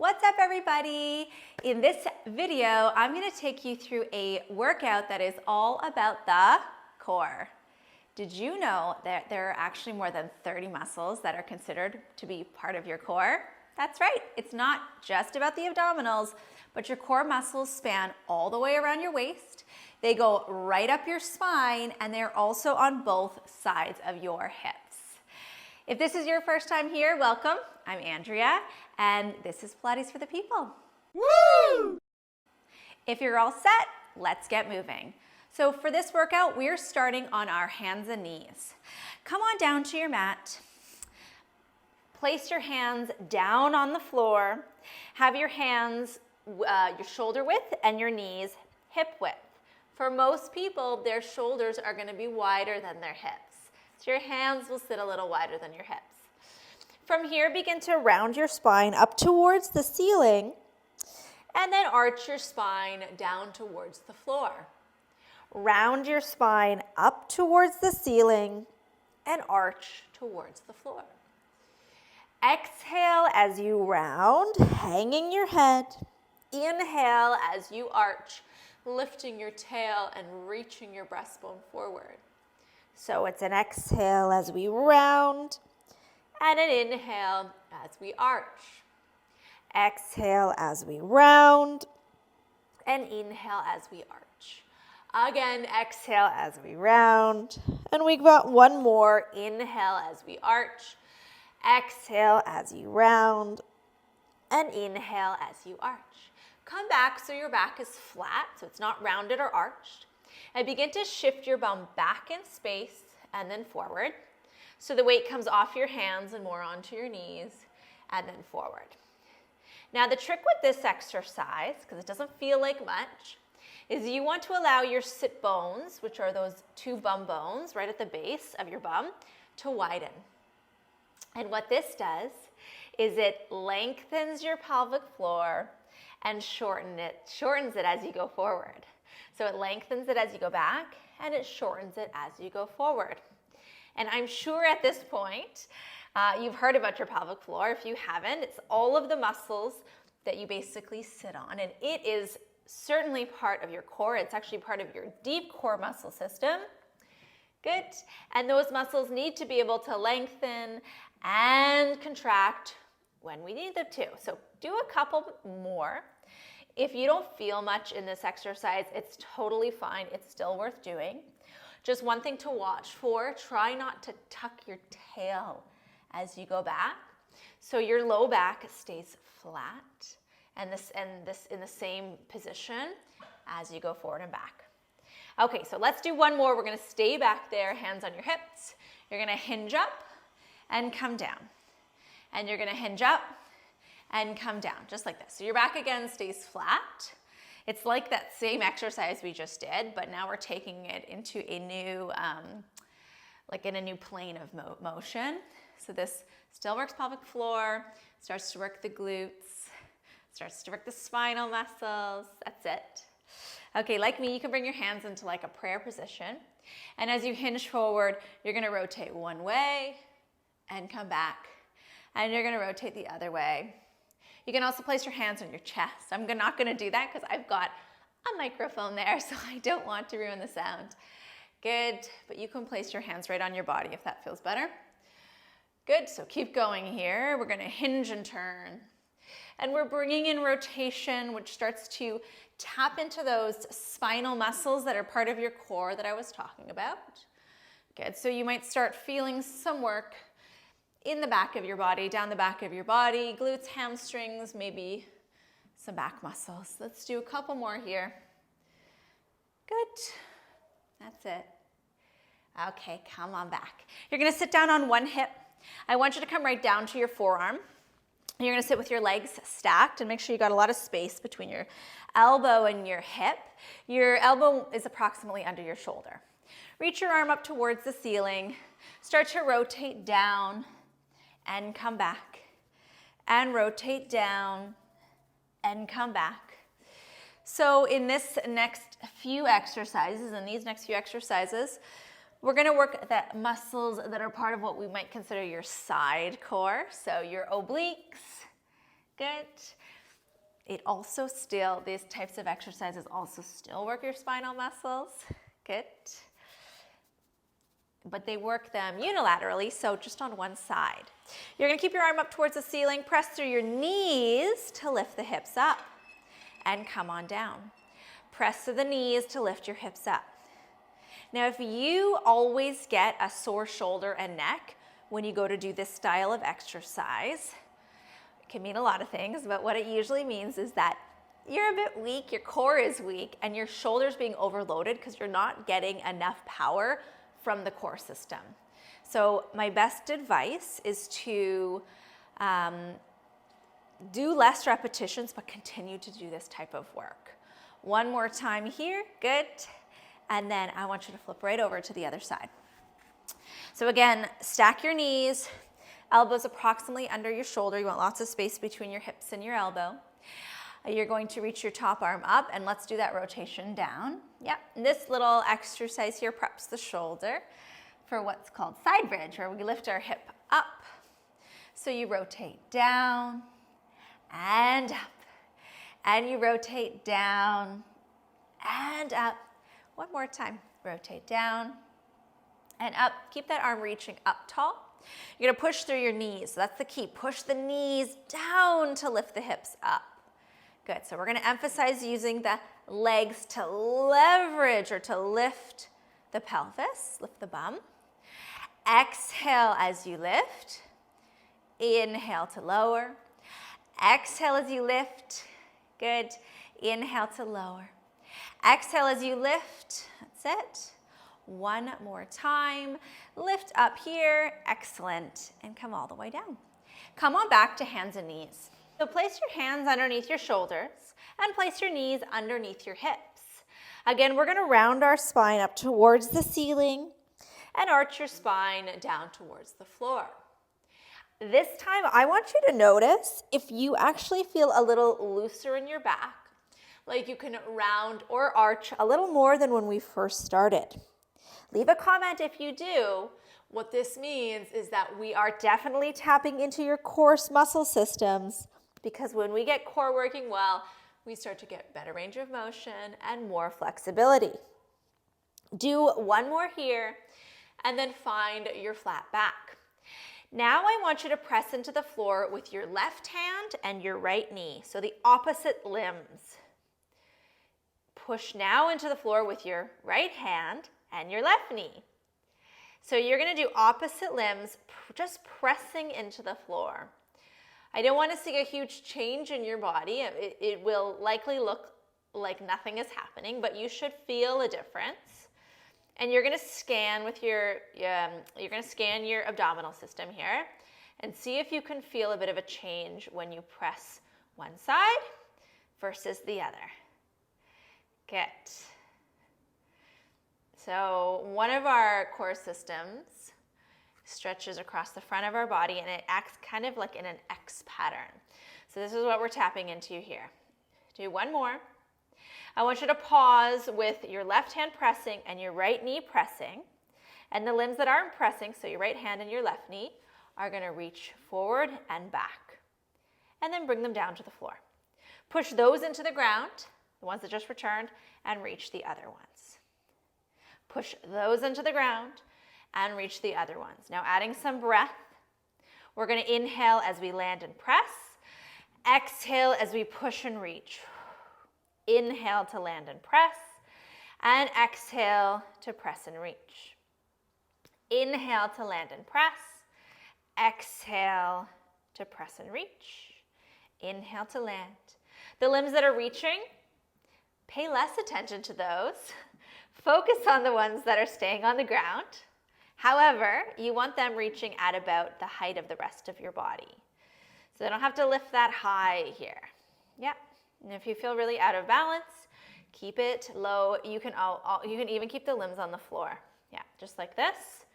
What's up, everybody? In this video, I'm going to take you through a workout that is all about the core. Did you know that there are actually more than 30 muscles that are considered to be part of your core? That's right. It's not just about the abdominals, but your core muscles span all the way around your waist. They go right up your spine, and they're also on both sides of your hips. If this is your first time here, welcome. I'm Andrea, and this is Pilates for the People. Woo! If you're all set, let's get moving. So for this workout, we're starting on our hands and knees. Come on down to your mat. Place your hands down on the floor. Have your hands your shoulder width and your knees hip width. For most people, their shoulders are going to be wider than their hips. So your hands will sit a little wider than your hips. From here, begin to round your spine up towards the ceiling and then arch your spine down towards the floor. Round your spine up towards the ceiling and arch towards the floor. Exhale as you round, hanging your head. Inhale as you arch, lifting your tail and reaching your breastbone forward. So it's an exhale as we round and an inhale as we arch. Exhale as we round and inhale as we arch. Again, exhale as we round, and we've got one more. Inhale as we arch, exhale as you round, and inhale as you arch. Come back so your back is flat, so it's not rounded or arched. And begin to shift your bum back in space and then forward. So the weight comes off your hands and more onto your knees, and then forward. Now the trick with this exercise, because it doesn't feel like much, is you want to allow your sit bones, which are those two bum bones right at the base of your bum, to widen. And what this does is it lengthens your pelvic floor and shortens it as you go forward. So it lengthens it as you go back, and it shortens it as you go forward. And I'm sure at this point, you've heard about your pelvic floor. If you haven't, it's all of the muscles that you basically sit on, and it is certainly part of your core. It's actually part of your deep core muscle system. Good. And those muscles need to be able to lengthen and contract when we need them to. So do a couple more. If you don't feel much in this exercise, it's totally fine. It's still worth doing. Just one thing to watch for, try not to tuck your tail as you go back. So your low back stays flat and this in the same position as you go forward and back. Okay, so let's do one more. We're going to stay back there, hands on your hips. You're going to hinge up and come down. And you're going to hinge up and come down, just like this. So your back again stays flat. It's like that same exercise we just did, but now we're taking it into a new, like in a new plane of motion. So this still works pelvic floor, starts to work the glutes, starts to work the spinal muscles. That's it. Okay, like me, you can bring your hands into like a prayer position. And as you hinge forward, you're gonna rotate one way and come back. And you're gonna rotate the other way. You can also place your hands on your chest. I'm not gonna do that because I've got a microphone there, so I don't want to ruin the sound. Good, but you can place your hands right on your body if that feels better. Good, so keep going here. We're gonna hinge and turn. And we're bringing in rotation, which starts to tap into those spinal muscles that are part of your core that I was talking about. Good, so you might start feeling some work in the back of your body, down the back of your body, glutes, hamstrings, maybe some back muscles. Let's do a couple more here. Good, that's it. Okay, come on back. You're gonna sit down on one hip. I want you to come right down to your forearm. You're gonna sit with your legs stacked and make sure you got a lot of space between your elbow and your hip. Your elbow is approximately under your shoulder. Reach your arm up towards the ceiling. Start to rotate down and come back. And rotate down and come back. So in this next few exercises, we're gonna work the muscles that are part of what we might consider your side core. So your obliques, Good. These types of exercises also still work your spinal muscles. Good. But they work them unilaterally, so just on one side. You're gonna keep your arm up towards the ceiling, press through your knees to lift the hips up, and come on down. Press through the knees to lift your hips up. Now, if you always get a sore shoulder and neck when you go to do this style of exercise, it can mean a lot of things, but what it usually means is that you're a bit weak, your core is weak, and your shoulder's being overloaded because you're not getting enough power from the core system. So my best advice is to do less repetitions, but continue to do this type of work. One more time here, good. And then I want you to flip right over to the other side. So again, stack your knees, elbows approximately under your shoulder. You want lots of space between your hips and your elbow. You're going to reach your top arm up, and let's do that rotation down. Yep, and this little exercise here preps the shoulder for what's called side bridge, where we lift our hip up. So you rotate down and up, and you rotate down and up. One more time, rotate down and up. Keep that arm reaching up tall. You're gonna push through your knees, so that's the key. Push the knees down to lift the hips up. Good, so we're gonna emphasize using the legs to leverage or to lift the pelvis, lift the bum. Exhale as you lift. Inhale to lower. Exhale as you lift. Good. Inhale to lower. Exhale as you lift. That's it. One more time. Lift up here. Excellent. And come all the way down. Come on back to hands and knees. So place your hands underneath your shoulders and place your knees underneath your hips. Again, we're going to round our spine up towards the ceiling and arch your spine down towards the floor. This time, I want you to notice if you actually feel a little looser in your back, like you can round or arch a little more than when we first started. Leave a comment if you do. What this means is that we are definitely tapping into your core muscle systems, because when we get core working well, we start to get better range of motion and more flexibility. Do one more here and then find your flat back. Now I want you to press into the floor with your left hand and your right knee, so the opposite limbs. Push now into the floor with your right hand and your left knee. So you're going to do opposite limbs, just pressing into the floor. I don't want to see a huge change in your body. It will likely look like nothing is happening, but you should feel a difference. And you're going to scan with your abdominal system here and see if you can feel a bit of a change when you press one side versus the other. Good. So one of our core systems stretches across the front of our body, and it acts kind of like in an X pattern. So this is what we're tapping into here. Do one more. I want you to pause with your left hand pressing and your right knee pressing, and the limbs that aren't pressing, so your right hand and your left knee, are going to reach forward and back, and then bring them down to the floor. Push those into the ground, the ones that just returned, and reach the other ones. Push those into the ground and reach the other ones. Now adding some breath, we're going to inhale as we land and press. Exhale as we push and reach. Inhale to land and press, and exhale to press and reach. Inhale to land and press. Exhale to press and reach. Inhale to land. The limbs that are reaching, pay less attention to those. Focus on the ones that are staying on the ground. However, you want them reaching at about the height of the rest of your body. So they don't have to lift that high here. Yep. And if you feel really out of balance, keep it low. You can even keep the limbs on the floor. Yeah, just like this.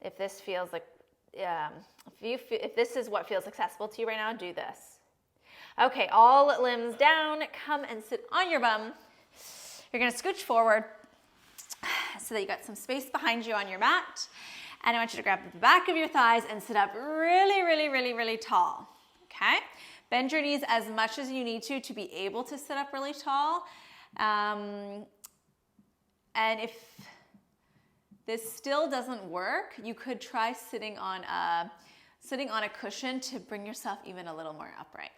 If this feels like, if this is what feels accessible to you right now, do this. Okay, all limbs down. Come and sit on your bum. You're going to scooch forward so that you got some space behind you on your mat. And I want you to grab the back of your thighs and sit up really, really, really, really tall. Okay? Bend your knees as much as you need to be able to sit up really tall. And if this still doesn't work, you could try sitting on a cushion to bring yourself even a little more upright.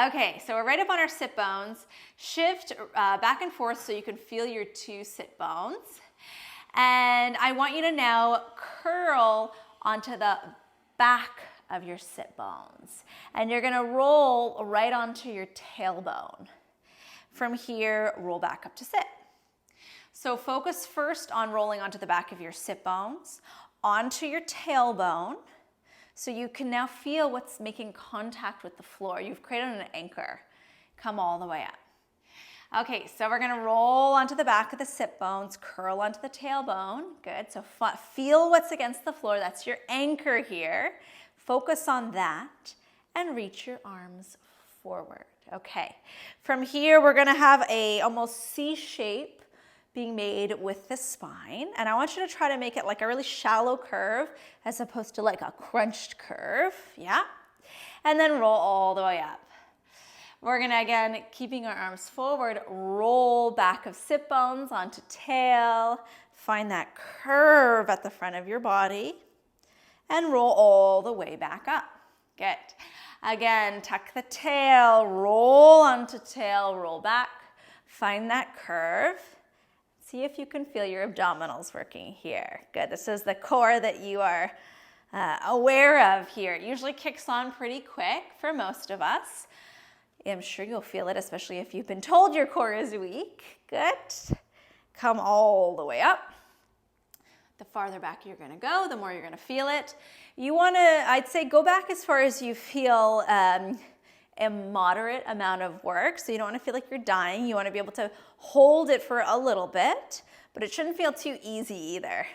Okay, so we're right up on our sit bones. Shift back and forth so you can feel your 2 sit bones. And I want you to now curl onto the back of your sit bones. And you're gonna roll right onto your tailbone. From here, roll back up to sit. So focus first on rolling onto the back of your sit bones, onto your tailbone, so you can now feel what's making contact with the floor. You've created an anchor. Come all the way up. Okay, so we're gonna roll onto the back of the sit bones, curl onto the tailbone. Good, so feel what's against the floor. That's your anchor here. Focus on that and reach your arms forward. Okay, from here we're gonna have a almost C shape being made with the spine, and I want you to try to make it like a really shallow curve as opposed to like a crunched curve, yeah? And then roll all the way up. We're gonna, again, keeping our arms forward, roll back of sit bones onto tail, find that curve at the front of your body, and roll all the way back up. Good. Again, tuck the tail, roll onto tail, roll back, find that curve. See if you can feel your abdominals working here. Good, this is the core that you are aware of here. It usually kicks on pretty quick for most of us. I'm sure you'll feel it, especially if you've been told your core is weak. Good. Come all the way up. The farther back you're gonna go, the more you're gonna feel it. You wanna, I'd say, go back as far as you feel a moderate amount of work. So you don't wanna feel like you're dying. You wanna be able to hold it for a little bit, but it shouldn't feel too easy either.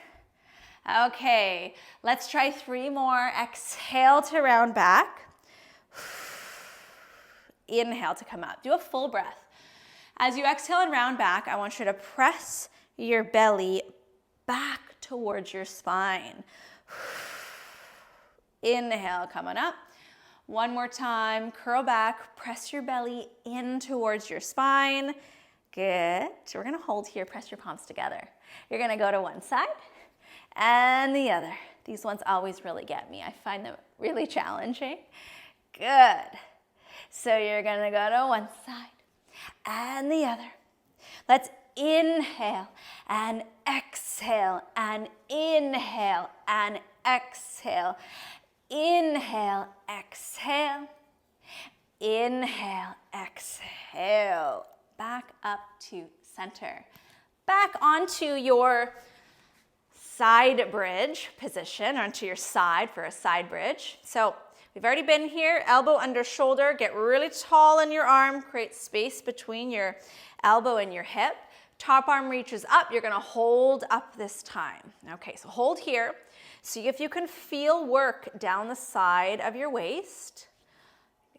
Okay, let's try 3 more. Exhale to round back. Inhale to come up. Do a full breath. As you exhale and round back, I want you to press your belly back towards your spine. Inhale, coming up. One more time, curl back, press your belly in towards your spine. Good. So we're gonna hold here, press your palms together. You're gonna go to one side and the other. These ones always really get me. I find them really challenging. Good. So you're gonna go to one side and the other. Let's inhale and exhale and inhale and exhale. Inhale, exhale. Inhale, exhale. Back up to center. Back onto your side bridge position, onto your side for a side bridge. So we've already been here, elbow under shoulder, get really tall in your arm, create space between your elbow and your hip. Top arm reaches up, you're gonna hold up this time. Okay, so hold here. See if you can feel work down the side of your waist.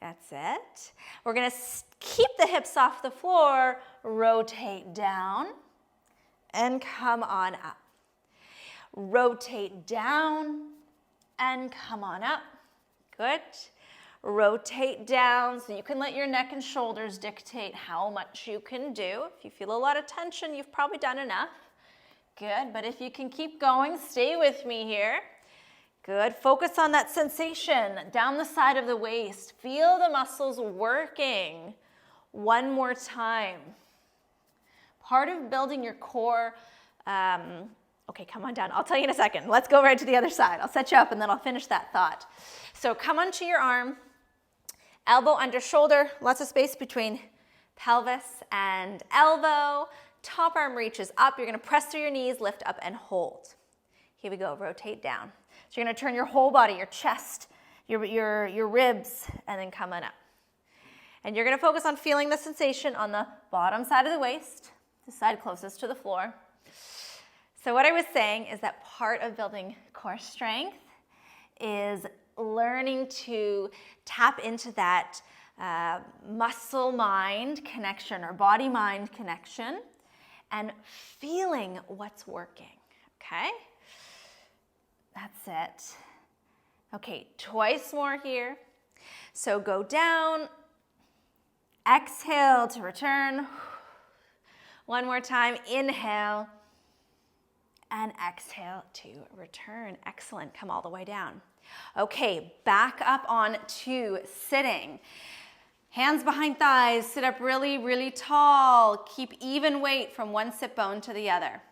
That's it. We're gonna keep the hips off the floor, rotate down, and come on up. Rotate down, and come on up. Good. Rotate down so you can let your neck and shoulders dictate how much you can do. If you feel a lot of tension, you've probably done enough. Good, but if you can keep going, stay with me here. Good, focus on that sensation down the side of the waist. Feel the muscles working. One more time. Part of building your core, okay, come on down. I'll tell you in a second. Let's go right to the other side. I'll set you up and then I'll finish that thought. So come onto your arm, elbow under shoulder, lots of space between pelvis and elbow. Top arm reaches up. You're gonna press through your knees, lift up and hold. Here we go, rotate down. So you're gonna turn your whole body, your chest, your ribs, and then come on up. And you're gonna focus on feeling the sensation on the bottom side of the waist, the side closest to the floor. So what I was saying is that part of building core strength is learning to tap into that muscle-mind connection or body-mind connection and feeling what's working, okay? That's it. Okay, twice more here. So go down, exhale to return. One more time, inhale, and exhale to return. Excellent, come all the way down. Okay, back up on to sitting. Hands behind thighs, sit up really, really tall. Keep even weight from one sit bone to the other.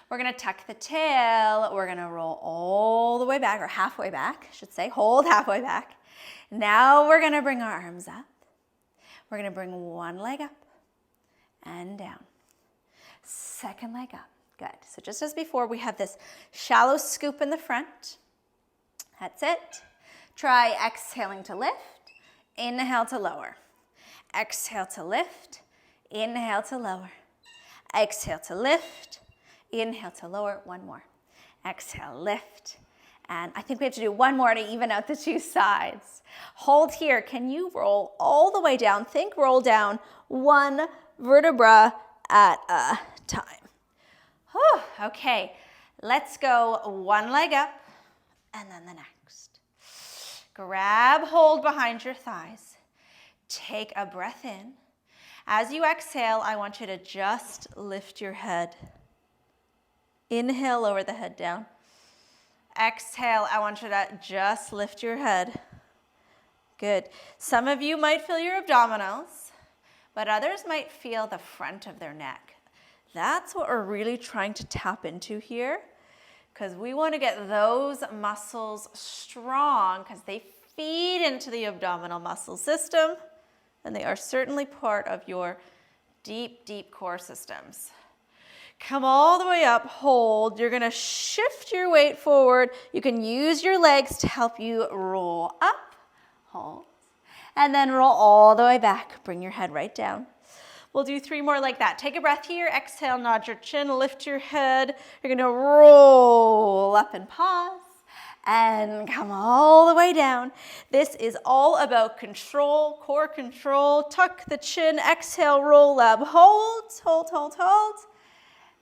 We're gonna tuck the tail. We're gonna roll all the way back, or halfway back, I should say. Hold halfway back. Now we're gonna bring our arms up. We're gonna bring one leg up and down. Second leg up, good. So just as before, we have this shallow scoop in the front. That's it. Try exhaling to lift. Inhale to lower. Exhale to lift. Inhale to lower. Exhale to lift. Inhale to lower. One more. Exhale, lift. And I think we have to do one more to even out the two sides. Hold here. Can you roll all the way down? Think roll down one vertebra at a time. Whew, okay, let's go one leg up and then the next. Grab hold behind your thighs. Take a breath in. As you exhale, I want you to just lift your head. Inhale, lower the head down. Exhale, I want you to just lift your head. Good. Some of you might feel your abdominals, but others might feel the front of their neck. That's what we're really trying to tap into here, because we want to get those muscles strong because they feed into the abdominal muscle system, and they are certainly part of your deep, deep core systems. Come all the way up, hold. You're gonna shift your weight forward. You can use your legs to help you roll up, hold, and then roll all the way back. Bring your head right down. We'll do 3 more like that. Take a breath here, exhale, nod your chin, lift your head. You're gonna roll up and pause, and come all the way down. This is all about control, core control. Tuck the chin, exhale, roll up, hold, hold, hold, hold.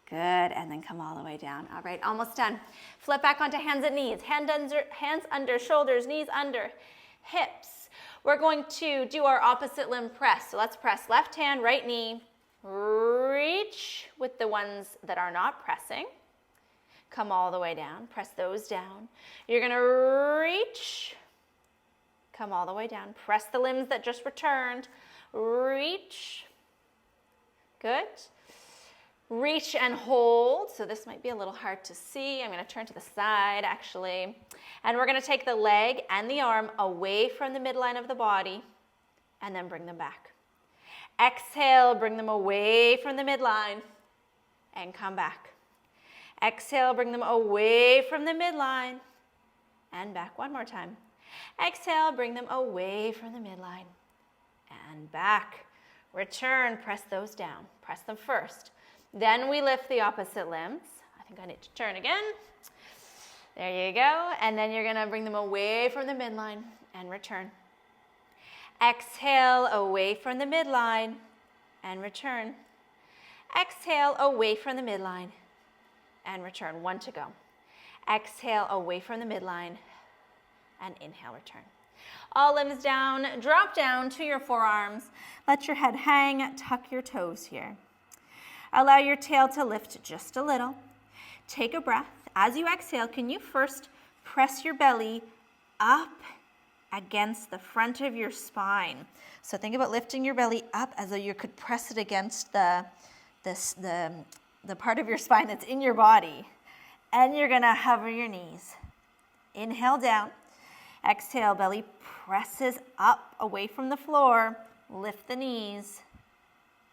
Good, and then come all the way down. All right, almost done. Flip back onto hands and knees. Hands under shoulders, knees under hips. We're going to do our opposite limb press. So let's press left hand, right knee. Reach with the ones that are not pressing. Come all the way down, press those down. You're gonna reach, come all the way down. Press the limbs that just returned. Reach, good. Reach and hold. So this might be a little hard to see. I'm gonna turn to the side actually. And we're gonna take the leg and the arm away from the midline of the body and then bring them back. Exhale, bring them away from the midline and come back. Exhale, bring them away from the midline and back. One more time. Exhale, bring them away from the midline and back. Return, press those down. Press them first. Then we lift the opposite limbs. I think I need to turn again. There you go. And then you're gonna bring them away from the midline and return. Exhale, away from the midline and return. Exhale, away from the midline and return. 1 to go. Exhale, away from the midline and inhale, return. All limbs down, drop down to your forearms. Let your head hang, tuck your toes here. Allow your tail to lift just a little. Take a breath. As you exhale, can you first press your belly up against the front of your spine? So think about lifting your belly up as though you could press it against the part of your spine that's in your body. And you're gonna hover your knees. Inhale down. Exhale, belly presses up away from the floor. Lift the knees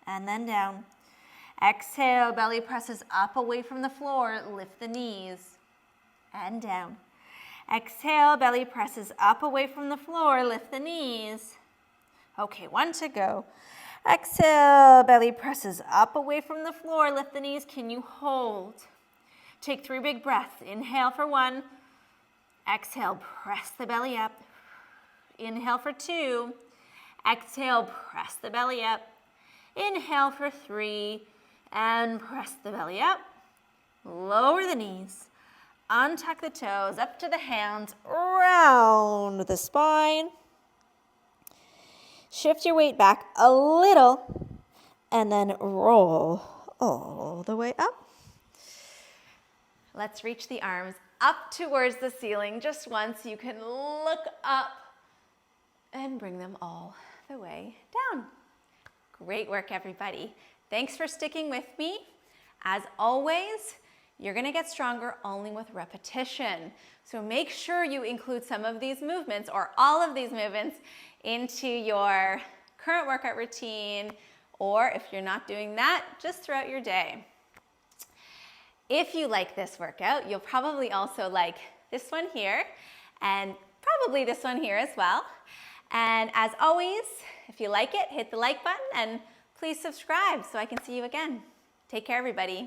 and then down. Exhale, belly presses up away from the floor. Lift the knees and down. Exhale, belly presses up away from the floor. Lift the knees. Okay, 1 to go. Exhale, belly presses up away from the floor. Lift the knees. Can you hold? Take 3 big breaths. Inhale for 1. Exhale, press the belly up. Inhale for 2. Exhale, press the belly up. Inhale for 3. And press the belly up. Lower the knees. Untuck the toes, up to the hands, round the spine. Shift your weight back a little and then roll all the way up. Let's reach the arms up towards the ceiling just once. You can look up and bring them all the way down. Great work, everybody. Thanks for sticking with me. As always, you're gonna get stronger only with repetition. So make sure you include some of these movements or all of these movements into your current workout routine, or if you're not doing that, just throughout your day. If you like this workout, you'll probably also like this one here and probably this one here as well. And as always, if you like it, hit the like button and please subscribe so I can see you again. Take care, everybody.